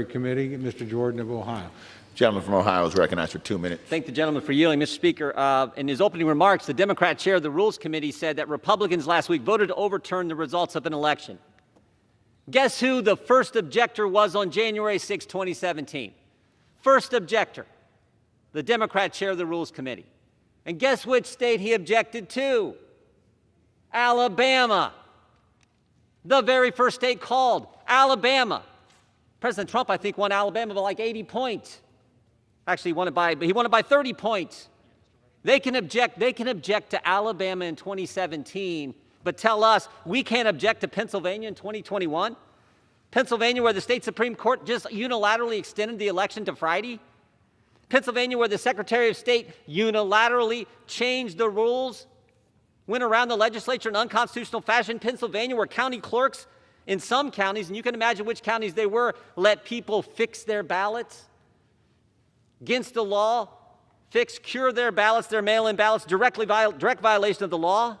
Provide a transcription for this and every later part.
Committee, Mr. Jordan of Ohio. Gentleman from Ohio is recognized for 2 minutes. Thank the gentleman for yielding. Mr. Speaker, in his opening remarks, the Democrat chair of the Rules Committee said that Republicans last week voted to overturn the results of an election. Guess who the first objector was on January 6, 2017? First objector, the Democrat chair of the Rules Committee. And guess which state he objected to? Alabama. The very first state called, Alabama. President Trump, I think, won Alabama by like 80 points. Actually, he won it by 30 points. They can object to Alabama in 2017, but tell us we can't object to Pennsylvania in 2021? Pennsylvania, where the state Supreme Court just unilaterally extended the election to Friday? Pennsylvania, where the Secretary of State unilaterally changed the rules, went around the legislature in unconstitutional fashion? Pennsylvania, where county clerks in some counties, and you can imagine which counties they were, let people fix their ballots against the law, cure their ballots, their mail-in ballots, direct violation of the law.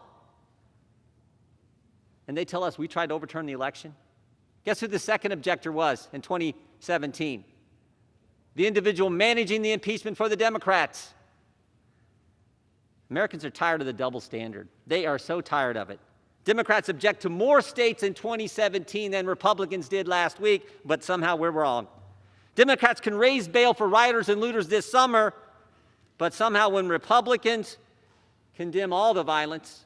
And they tell us we tried to overturn the election. Guess who the second objector was in 2017? The individual managing the impeachment for the Democrats. Americans are tired of the double standard. They are so tired of it. Democrats object to more states in 2017 than Republicans did last week, but somehow we're wrong. Democrats can raise bail for rioters and looters this summer, but somehow when Republicans condemn all the violence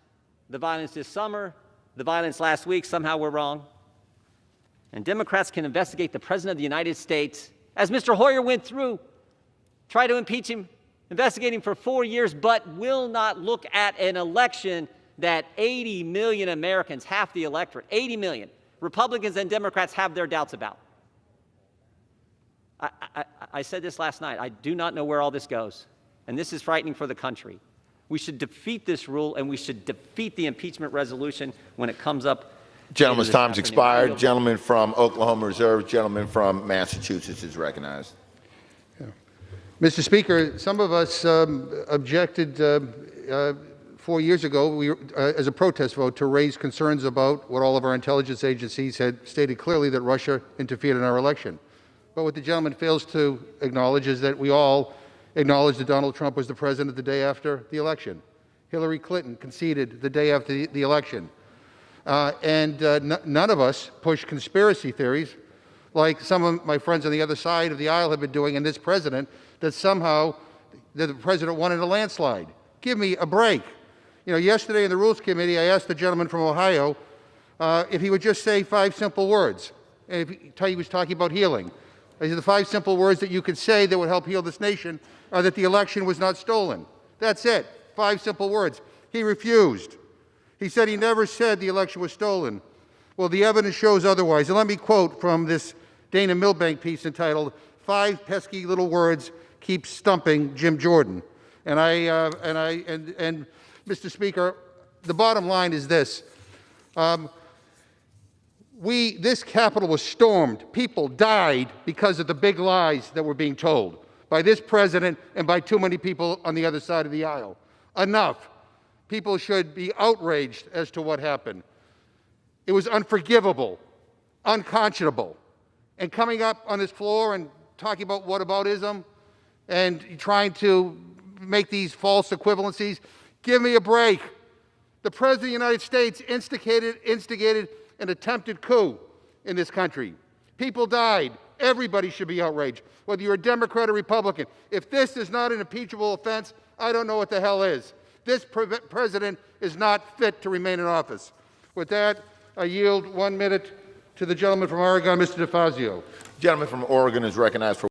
this summer, the violence last week, somehow we're wrong. And Democrats can investigate the President of the United States, as Mr. Hoyer went through, try to impeach him, investigate him for 4 years, but will not look at an election that 80 million Americans, half the electorate, 80 million, Republicans and Democrats have their doubts about. I said this last night. I do not know where all this goes, and this is frightening for the country. We should defeat this rule, and we should defeat the impeachment resolution when it comes up. Gentleman's time's expired. Gentleman from Oklahoma Reserve, gentleman from Massachusetts is recognized. Yeah. Mr. Speaker, some of us objected 4 years ago as a protest vote to raise concerns about what all of our intelligence agencies had stated clearly, that Russia interfered in our election. But what the gentleman fails to acknowledge is that we all acknowledge that Donald Trump was the president the day after the election. Hillary Clinton conceded the day after the election. None of us push conspiracy theories like some of my friends on the other side of the aisle have been doing in this president, that somehow the president won in a landslide. Give me a break. You know, yesterday in the Rules Committee, I asked the gentleman from Ohio if he would just say 5 simple words. And he was talking about healing. I said the 5 simple words that you could say that would help heal this nation are that the election was not stolen. That's it. 5 simple words. He refused. He said he never said the election was stolen. Well, the evidence shows otherwise. And let me quote from this Dana Milbank piece entitled, "5 Pesky Little Words Keep Stumping Jim Jordan." And Mr. Speaker, the bottom line is this. This Capitol was stormed. People died because of the big lies that were being told by this president and by too many people on the other side of the aisle. Enough. People should be outraged as to what happened. It was unforgivable, unconscionable. And coming up on this floor and talking about whataboutism and trying to make these false equivalencies, give me a break. The President of the United States instigated an attempted coup in this country. People died. Everybody should be outraged, whether you're a Democrat or Republican. If this is not an impeachable offense, I don't know what the hell is. This president is not fit to remain in office. With that, I yield 1 minute to the gentleman from Oregon, Mr. DeFazio. Gentleman from Oregon is recognized for